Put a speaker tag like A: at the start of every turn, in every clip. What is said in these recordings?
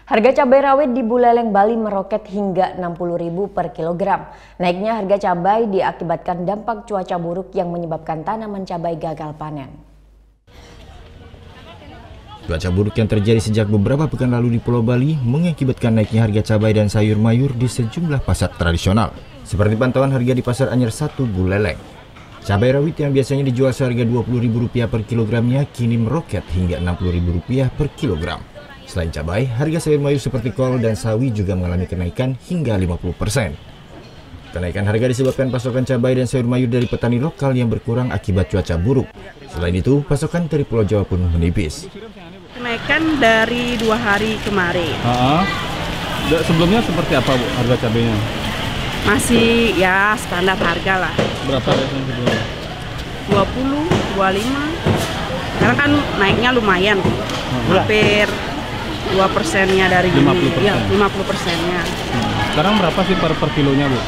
A: Harga cabai rawit di Buleleng, Bali meroket hingga Rp60.000 per kilogram. Naiknya harga cabai diakibatkan dampak cuaca buruk yang menyebabkan tanaman cabai gagal panen.
B: Cuaca buruk yang terjadi sejak beberapa pekan lalu di Pulau Bali mengakibatkan naiknya harga cabai dan sayur mayur di sejumlah pasar tradisional. Seperti pantauan harga di Pasar Anyar 1 Buleleng. Cabai rawit yang biasanya dijual seharga Rp20.000 per kilogramnya kini meroket hingga Rp60.000 per kilogram. Selain cabai, harga sayur mayur seperti kol dan sawi juga mengalami kenaikan hingga 50%. Kenaikan harga disebabkan pasokan cabai dan sayur mayur dari petani lokal yang berkurang akibat cuaca buruk. Selain itu, pasokan dari Pulau Jawa pun menipis.
C: Kenaikan dari 2 hari kemarin.
D: Sebelumnya seperti apa, Bu, harga cabainya?
C: Masih ya standar harga lah.
D: Berapa biasanya sebelumnya?
C: 20, 25. Sekarang kan naiknya lumayan. Hampir 2%-nya dari
D: 50%.
C: Ya, 50%-nya.
D: Sekarang berapa sih per kilonya, Bu?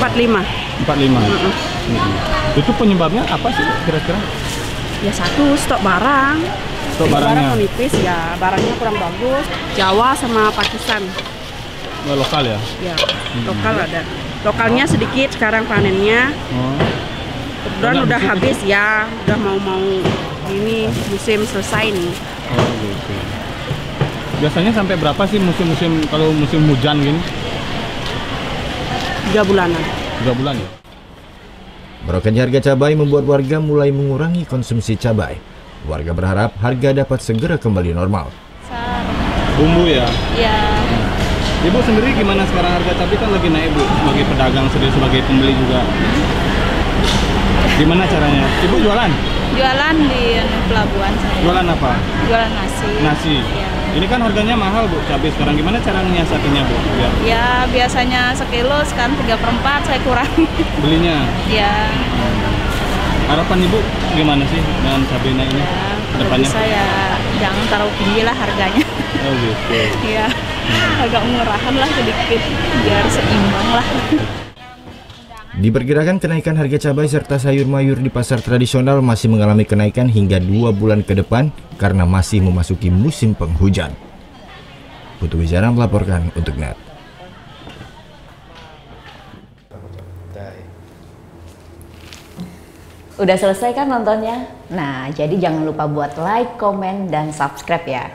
C: 45.
D: 45. Itu penyebabnya apa sih kira-kira?
C: Ya satu, stok barang.
D: Stok barangnya
C: menipis ya, barangnya kurang bagus. Jawa sama Pakistan.
D: Lokal ya?
C: Ya, lokal ada. Lokalnya sedikit sekarang panennya. Kebetulan udah habis ya, udah mau ini musim selesai nih.
D: Oh gitu. Biasanya sampai berapa sih musim kalau musim hujan gini?
C: 3 bulanan.
D: 3 bulan ya?
B: Meroketnya harga cabai membuat warga mulai mengurangi konsumsi cabai. Warga berharap harga dapat segera kembali normal.
D: Bumbu ya?
E: Iya.
D: Ibu sendiri gimana sekarang harga cabai kan lagi naik, Bu, sebagai pedagang sendiri, sebagai pembeli juga. Gimana caranya? Ibu jualan?
E: Jualan di pelabuhan saya.
D: Jualan apa?
E: Jualan nasi.
D: Nasi.
E: Ya.
D: Ini kan harganya mahal, Bu, cabai sekarang. Gimana cara menyiasatinya, Bu? Biar
E: Ya biasanya sekilo, sekarang 3/4 saya kurangi.
D: belinya.
E: Ya.
D: Harapan Ibu gimana sih dengan cabai naik ini?
E: Ya, kalau
D: Depannya?
E: bisa ya jangan terlalu tinggi lah harganya.
D: Oh gitu.
E: Ya, agak murahan lah sedikit biar seimbang lah.
B: Diperkirakan kenaikan harga cabai serta sayur mayur di pasar tradisional masih mengalami kenaikan hingga 2 bulan ke depan karena masih memasuki musim penghujan. Putu Wijaya melaporkan untuk NET.
A: Udah selesai kan nontonnya? Nah, jadi jangan lupa buat like, komen, dan subscribe ya.